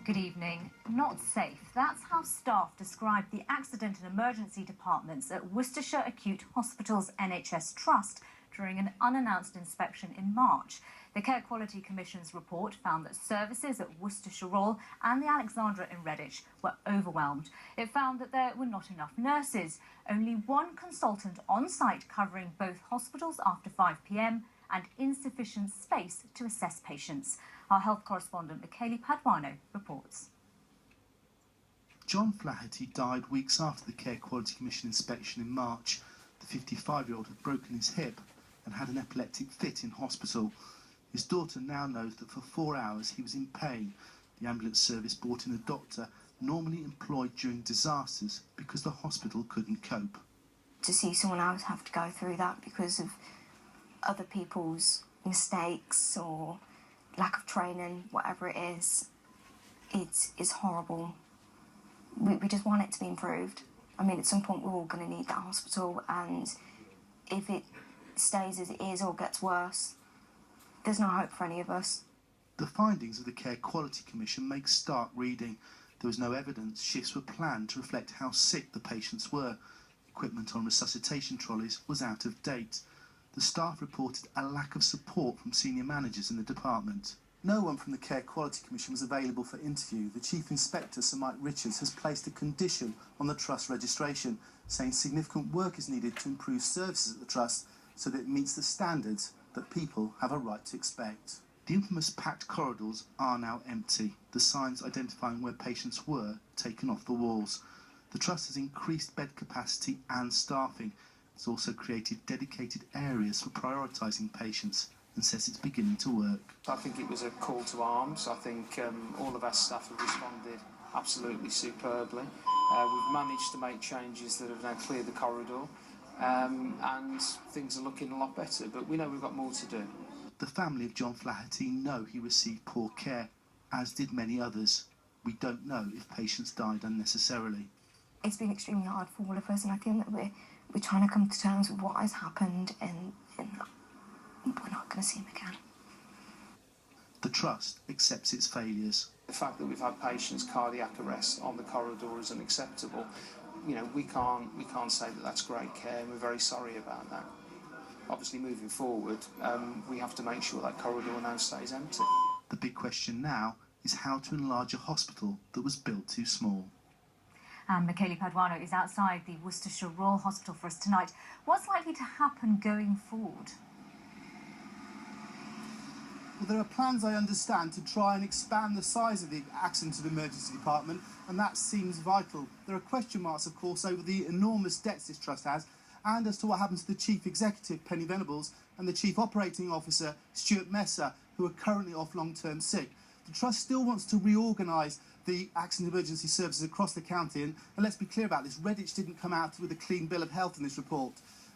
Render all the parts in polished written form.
Good evening. Not safe. That's how staff described the accident and emergency departments at Worcestershire Acute Hospitals NHS Trust during an unannounced inspection in March. The Care Quality Commission's report found that services at Worcestershire Royal and the Alexandra in Redditch were overwhelmed. It found that there were not enough nurses, only one consultant on site covering both hospitals after 5 p.m, and insufficient space to assess patients. Our health correspondent Michele Paduano reports. John Flaherty died weeks after the Care Quality Commission inspection in March. The 55-year-old had broken his hip and had an epileptic fit in hospital. His daughter now knows that for 4 hours he was in pain. The ambulance service brought in a doctor normally employed during disasters because the hospital couldn't cope. To see someone else have to go through that because of other people's mistakes or lack of training, whatever it is, it's horrible. We just want it to be improved. I mean, at some point we're all going to need that hospital, and if it stays as it is or gets worse, there's no hope for any of us. The findings of the Care Quality Commission make stark reading. There was no evidence shifts were planned to reflect how sick the patients were. Equipment on resuscitation trolleys was out of date. The staff reported a lack of support from senior managers in the department. No one from the Care Quality Commission was available for interview. The Chief Inspector, Sir Mike Richards, has placed a condition on the Trust registration, saying significant work is needed to improve services at the Trust so that it meets the standards that people have a right to expect. The infamous packed corridors are now empty, the signs identifying where patients were taken off the walls. The Trust has increased bed capacity and staffing. It's also created dedicated areas for prioritising patients and says it's beginning to work. I think it was a call to arms. I think all of our staff have responded absolutely superbly. We've managed to make changes that have now cleared the corridor, and things are looking a lot better, but we know we've got more to do. The family of John Flaherty know he received poor care, as did many others. We don't know if patients died unnecessarily. It's been extremely hard for all of us, and I think that we're trying to come to terms with what has happened, and we're not going to see him again. The Trust accepts its failures. The fact that we've had patients' cardiac arrest on the corridor is unacceptable. You know, we can't say that that's great care, and we're very sorry about that. Obviously, moving forward, we have to make sure that corridor now stays empty. The big question now is how to enlarge a hospital that was built too small. And Michele Paduano is outside the Worcestershire Royal Hospital for us tonight. What's likely to happen going forward? Well, there are plans, I understand, to try and expand the size of the accident and emergency department, and that seems vital. There are question marks, of course, over the enormous debts this trust has, and as to what happens to the Chief Executive, Penny Venables, and the Chief Operating Officer, Stuart Messer, who are currently off long-term sick. The trust still wants to reorganise the accident emergency services across the county, and let's be clear about this, Redditch didn't come out with a clean bill of health in this report.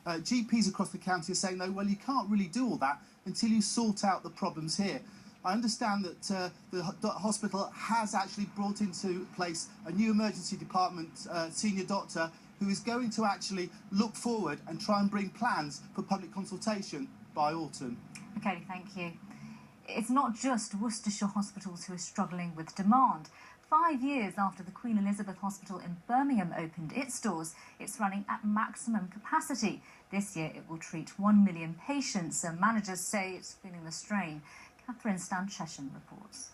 GPs across the county are saying, no, well, you can't really do all that until you sort out the problems here. I understand that the hospital has actually brought into place a new emergency department senior doctor who is going to actually look forward and try and bring plans for public consultation by autumn. Okay, thank you. It's not just Worcestershire hospitals who are struggling with demand. 5 years after the Queen Elizabeth Hospital in Birmingham opened its doors, it's running at maximum capacity. This year it will treat 1 million patients, and managers say it's feeling the strain. Catherine Stan-Chesham reports.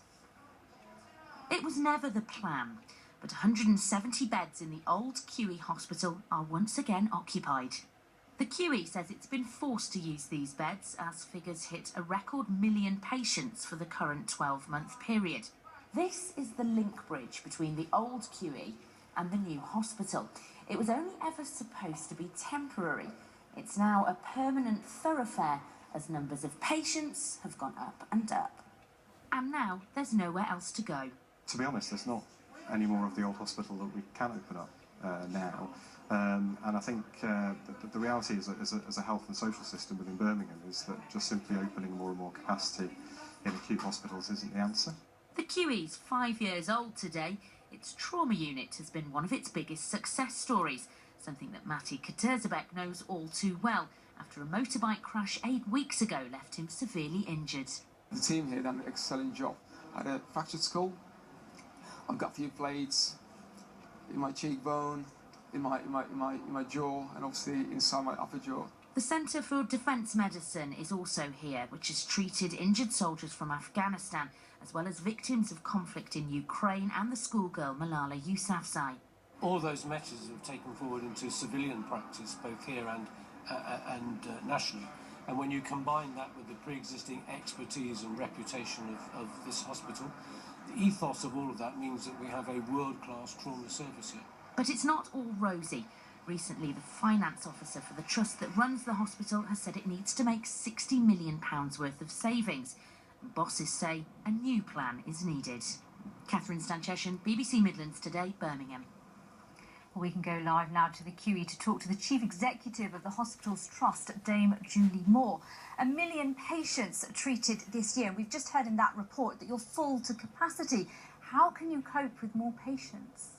It was never the plan, but 170 beds in the old QE hospital are once again occupied. The QE says it's been forced to use these beds as figures hit a record 1 million patients for the current 12-month period. This is the link bridge between the old QE and the new hospital. It was only ever supposed to be temporary. It's now a permanent thoroughfare as numbers of patients have gone up and up. And now there's nowhere else to go. To be honest, there's not any more of the old hospital that we can open up now. And I think the reality is that as a health and social system within Birmingham is that just simply opening more and more capacity in acute hospitals isn't the answer. The QE's 5 years old today. Its trauma unit has been one of its biggest success stories, something that Matty Katerzebek knows all too well after a motorbike crash 8 weeks ago left him severely injured. The team here done an excellent job. I had a fractured skull, I've got a few plates in my cheekbone, in my jaw, and obviously inside my upper jaw. The Centre for Defence Medicine is also here, which has treated injured soldiers from Afghanistan, as well as victims of conflict in Ukraine and the schoolgirl Malala Yousafzai. All those measures have taken forward into civilian practice, both here and nationally. And when you combine that with the pre-existing expertise and reputation of this hospital, the ethos of all of that means that we have a world-class trauma service here. But it's not all rosy. Recently, the finance officer for the trust that runs the hospital has said it needs to make £60 million worth of savings. And bosses say a new plan is needed. Catherine Stancheshan, BBC Midlands Today, Birmingham. We can go live now to the QE to talk to the Chief Executive of the Hospital's Trust, Dame Julie Moore. 1 million patients treated this year. We've just heard in that report that you're full to capacity. How can you cope with more patients?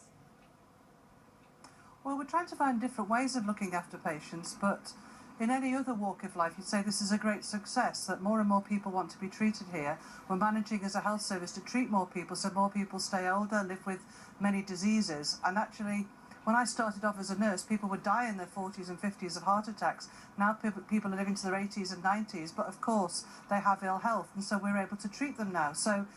Well, we're trying to find different ways of looking after patients, but in any other walk of life, you'd say this is a great success, that more and more people want to be treated here. We're managing as a health service to treat more people, so more people stay older, live with many diseases, and actually, when I started off as a nurse, people would die in their 40s and 50s of heart attacks. Now people are living to their 80s and 90s, but of course they have ill health, and so we're able to treat them now. So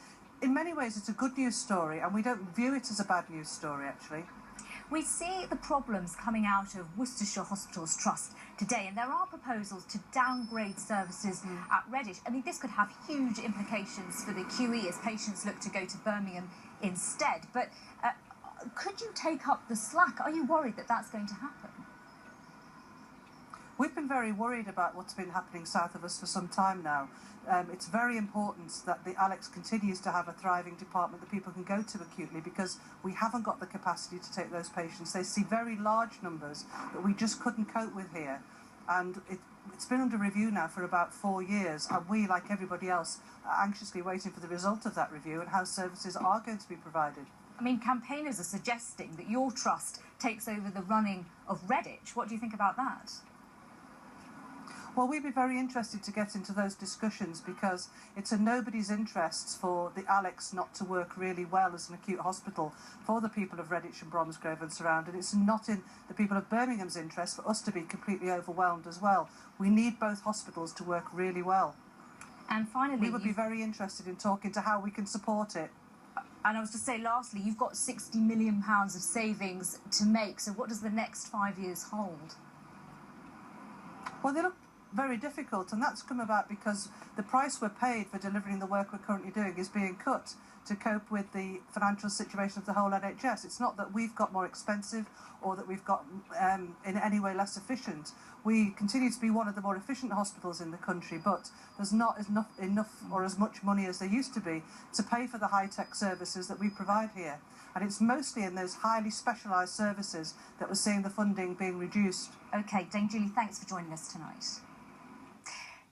in many ways it's a good news story, and we don't view it as a bad news story, actually. We see the problems coming out of Worcestershire Hospitals Trust today, and there are proposals to downgrade services at Redditch. I mean, this could have huge implications for the QE as patients look to go to Birmingham instead. But could you take up the slack? Are you worried that that's going to happen? We've been very worried about what's been happening south of us for some time now. It's very important that the Alex continues to have a thriving department that people can go to acutely, because we haven't got the capacity to take those patients. They see very large numbers that we just couldn't cope with here. And it's been under review now for about 4 years, and we, like everybody else, are anxiously waiting for the result of that review and how services are going to be provided. I mean, campaigners are suggesting that your trust takes over the running of Redditch. What do you think about that? Well, we'd be very interested to get into those discussions, because it's in nobody's interests for the Alex not to work really well as an acute hospital for the people of Redditch and Bromsgrove and surround, and it's not in the people of Birmingham's interest for us to be completely overwhelmed as well. We need both hospitals to work really well. And finally, we would be very interested in talking to how we can support it. And I was to say, lastly, you've got £60 million of savings to make, so what does the next 5 years hold? Well, they look very difficult, and that's come about because the price we're paid for delivering the work we're currently doing is being cut to cope with the financial situation of the whole NHS. It's not that we've got more expensive or that we've got in any way less efficient. We continue to be one of the more efficient hospitals in the country, but there's not enough or as much money as there used to be to pay for the high-tech services that we provide here. And it's mostly in those highly specialised services that we're seeing the funding being reduced. OK, Dame Julie, thanks for joining us tonight.